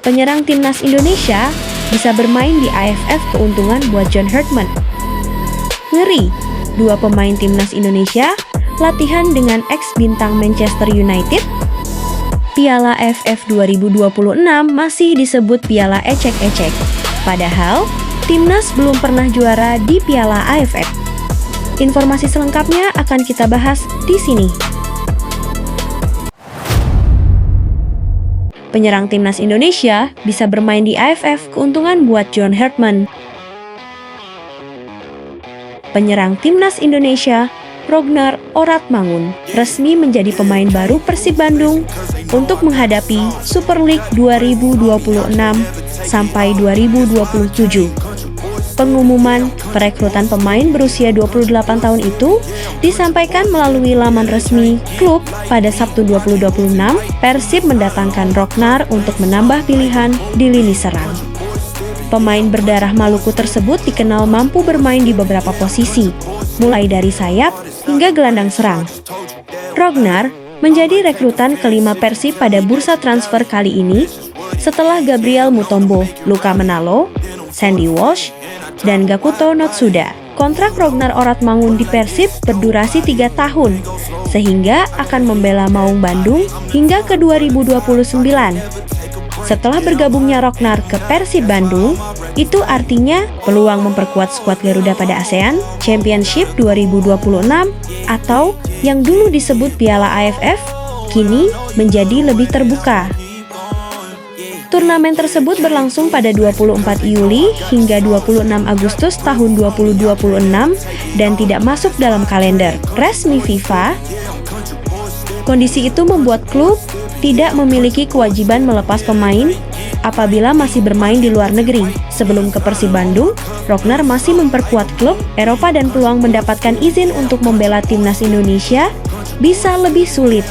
Penyerang timnas Indonesia bisa bermain di AFF, keuntungan buat John Hartman. Ngeri, dua pemain timnas Indonesia latihan dengan ex-bintang Manchester United. Piala AFF 2026 masih disebut Piala Ecek-Ecek. Padahal, timnas belum pernah juara di Piala AFF. Informasi selengkapnya akan kita bahas di sini. Penyerang timnas Indonesia bisa bermain di AFF, keuntungan buat John Hartman. Penyerang timnas Indonesia, Rognar Oratmangun, resmi menjadi pemain baru Persib Bandung untuk menghadapi Super League 2026 sampai 2027. Pengumuman perekrutan pemain berusia 28 tahun itu disampaikan melalui laman resmi klub pada Sabtu 2026. Persib mendatangkan Rognar untuk menambah pilihan di lini serang. Pemain berdarah Maluku tersebut dikenal mampu bermain di beberapa posisi, mulai dari sayap hingga gelandang serang. Rognar menjadi rekrutan kelima Persib pada bursa transfer kali ini setelah Gabriel Mutombo, Luka Menalo, Sandy Walsh, dan Gakuto Notsuda. Kontrak Rognar Oratmangun di Persib berdurasi 3 tahun, sehingga akan membela Maung Bandung hingga ke 2029. Setelah bergabungnya Rognar ke Persib Bandung, itu artinya peluang memperkuat skuad Garuda pada ASEAN Championship 2026 atau yang dulu disebut Piala AFF, kini menjadi lebih terbuka. Turnamen tersebut berlangsung pada 24 Juli hingga 26 Agustus tahun 2026 dan tidak masuk dalam kalender resmi FIFA. Kondisi itu membuat klub tidak memiliki kewajiban melepas pemain apabila masih bermain di luar negeri. Sebelum ke Persib Bandung, Rognar masih memperkuat klub Eropa dan peluang mendapatkan izin untuk membela timnas Indonesia bisa lebih sulit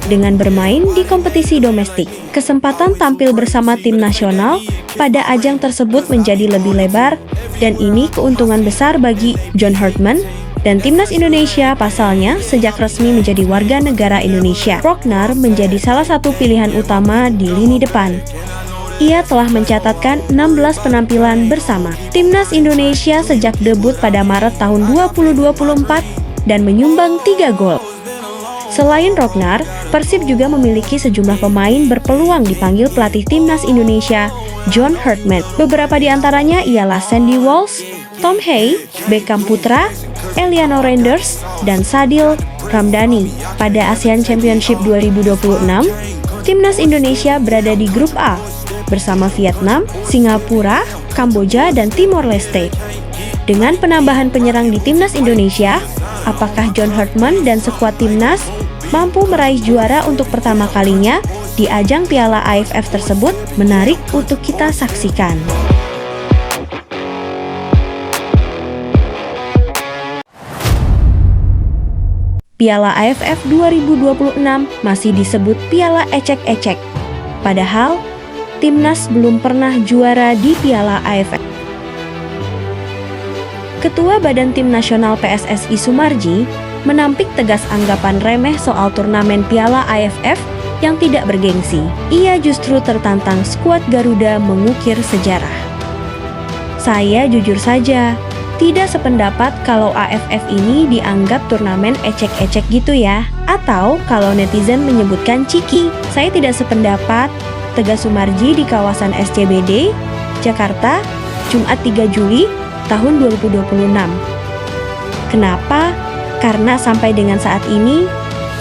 dengan bermain di kompetisi domestik. Kesempatan tampil bersama tim nasional pada ajang tersebut menjadi lebih lebar, dan ini keuntungan besar bagi John Hartman dan timnas Indonesia. Pasalnya, sejak resmi menjadi warga negara Indonesia, Rognar menjadi salah satu pilihan utama di lini depan. Ia telah mencatatkan 16 penampilan bersama timnas Indonesia sejak debut pada Maret tahun 2024 dan menyumbang 3 gol. Selain Rognar, Persib juga memiliki sejumlah pemain berpeluang dipanggil pelatih timnas Indonesia, John Hartman. Beberapa di antaranya ialah Sandy Walsh, Tom Hay, Beckham Putra, Eliano Renders, dan Sadil Ramdhani. Pada ASEAN Championship 2026, timnas Indonesia berada di grup A bersama Vietnam, Singapura, Kamboja, dan Timor Leste. Dengan penambahan penyerang di timnas Indonesia, apakah John Hartman dan skuad timnas mampu meraih juara untuk pertama kalinya di ajang Piala AFF tersebut? Menarik untuk kita saksikan. Piala AFF 2026 masih disebut Piala Ecek-Ecek. Padahal, timnas belum pernah juara di Piala AFF. Ketua Badan Tim Nasional PSSI Sumarji menampik tegas anggapan remeh soal turnamen Piala AFF yang tidak bergengsi. Ia justru tertantang skuad Garuda mengukir sejarah. Saya jujur saja, tidak sependapat kalau AFF ini dianggap turnamen ecek-ecek gitu ya. Atau kalau netizen menyebutkan ciki. Saya tidak sependapat, tegas Sumarji di kawasan SCBD, Jakarta, Jumat 3 Juli tahun 2026. Kenapa? Karena sampai dengan saat ini,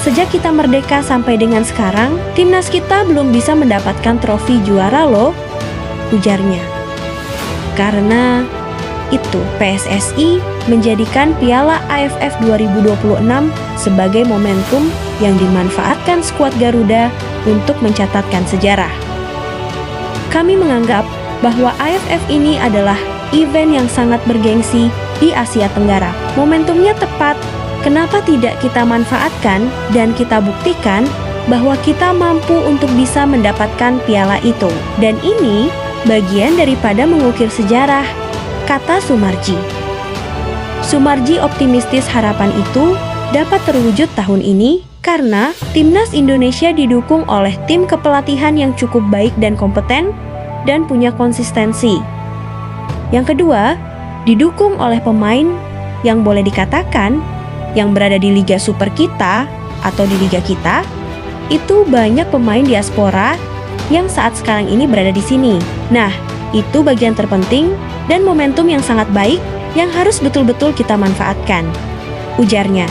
sejak kita merdeka sampai dengan sekarang, timnas kita belum bisa mendapatkan trofi juara loh, ujarnya. Karena itu, PSSI menjadikan Piala AFF 2026 sebagai momentum yang dimanfaatkan skuad Garuda untuk mencatatkan sejarah. Kami menganggap bahwa AFF ini adalah event yang sangat bergengsi di Asia Tenggara. Momentumnya tepat. Kenapa tidak kita manfaatkan dan kita buktikan bahwa kita mampu untuk bisa mendapatkan piala itu? Dan ini bagian daripada mengukir sejarah, kata Sumarji. Sumarji optimistis harapan itu dapat terwujud tahun ini Karena timnas Indonesia didukung oleh tim kepelatihan yang cukup baik dan kompeten dan punya konsistensi. Yang kedua, didukung oleh pemain yang boleh dikatakan yang berada di Liga Super kita atau di Liga kita, itu banyak pemain diaspora yang saat sekarang ini berada di sini. Nah, itu bagian terpenting dan momentum yang sangat baik yang harus betul-betul kita manfaatkan, ujarnya.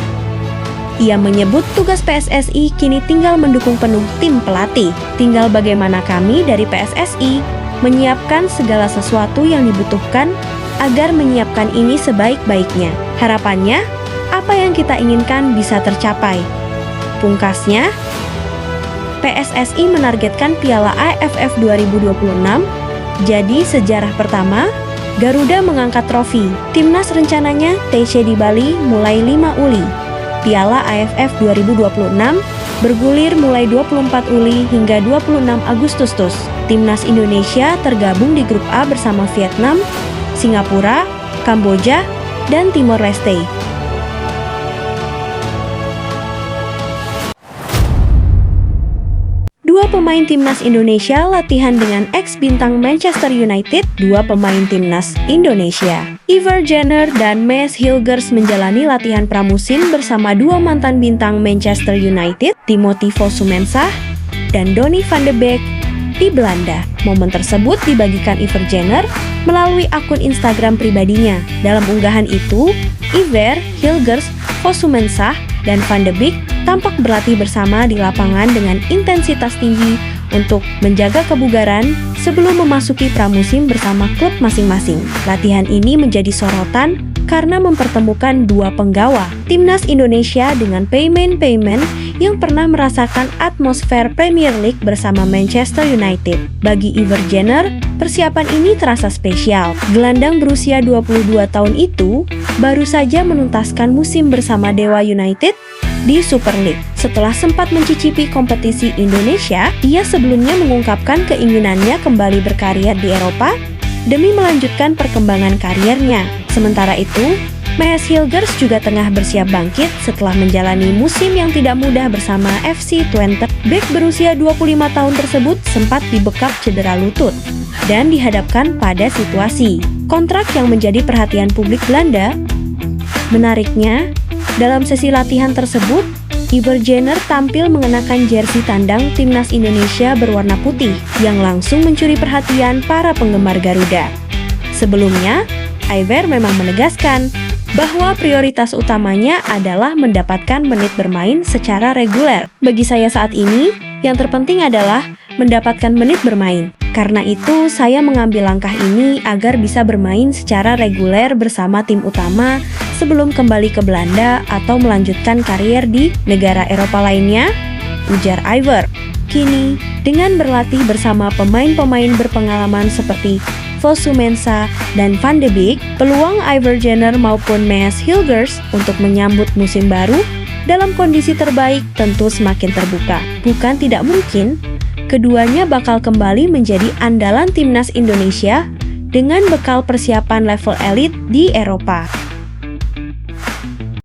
Ia menyebut tugas PSSI kini tinggal mendukung penuh tim pelatih. Tinggal bagaimana kami dari PSSI menyiapkan segala sesuatu yang dibutuhkan agar menyiapkan ini sebaik-baiknya. Harapannya, apa yang kita inginkan bisa tercapai. Pungkasnya, PSSI menargetkan Piala AFF 2026 jadi sejarah pertama Garuda mengangkat trofi. Timnas rencananya TC di Bali mulai 5 Uli. Piala AFF 2026 bergulir mulai 24 Uli hingga 26 Agustus. Timnas Indonesia tergabung di grup A bersama Vietnam, Singapura, Kamboja, dan Timor Leste. Dua pemain timnas Indonesia latihan dengan ex-bintang Manchester United. Dua pemain timnas Indonesia, Ivar Jenner dan Maes Hilgers, menjalani latihan pramusim bersama dua mantan bintang Manchester United, Timothy Fosu-Mensah dan Donny van de Beek di Belanda. Momen tersebut dibagikan Ivar Jenner melalui akun Instagram pribadinya. Dalam unggahan itu, Ivar, Hilgers, Fosu-Mensah, dan Van de Beek tampak berlatih bersama di lapangan dengan intensitas tinggi untuk menjaga kebugaran sebelum memasuki pramusim bersama klub masing-masing. Latihan ini menjadi sorotan karena mempertemukan dua penggawa timnas Indonesia dengan pemain-pemain yang pernah merasakan atmosfer Premier League bersama Manchester United. Bagi Ivar Jenner, persiapan ini terasa spesial. Gelandang berusia 22 tahun itu baru saja menuntaskan musim bersama Dewa United di Super League. Setelah sempat mencicipi kompetisi Indonesia, ia sebelumnya mengungkapkan keinginannya kembali berkarir di Eropa demi melanjutkan perkembangan kariernya. Sementara itu, Maes Hilgers juga tengah bersiap bangkit setelah menjalani musim yang tidak mudah bersama FC Twente. Bek berusia 25 tahun tersebut sempat dibekap cedera lutut dan dihadapkan pada situasi kontrak yang menjadi perhatian publik Belanda. Menariknya, dalam sesi latihan tersebut, Ivar Jenner tampil mengenakan jersey tandang timnas Indonesia berwarna putih yang langsung mencuri perhatian para penggemar Garuda. Sebelumnya, Ivar memang menegaskan bahwa prioritas utamanya adalah mendapatkan menit bermain secara reguler. Bagi saya saat ini, yang terpenting adalah mendapatkan menit bermain. Karena itu, saya mengambil langkah ini agar bisa bermain secara reguler bersama tim utama sebelum kembali ke Belanda atau melanjutkan karier di negara Eropa lainnya, ujar Ivar. Kini, dengan berlatih bersama pemain-pemain berpengalaman seperti Fosu-Mensah dan Van de Beek, peluang Ivar Jenner maupun Maes Hilgers untuk menyambut musim baru dalam kondisi terbaik tentu semakin terbuka. Bukan tidak mungkin, keduanya bakal kembali menjadi andalan timnas Indonesia dengan bekal persiapan level elit di Eropa.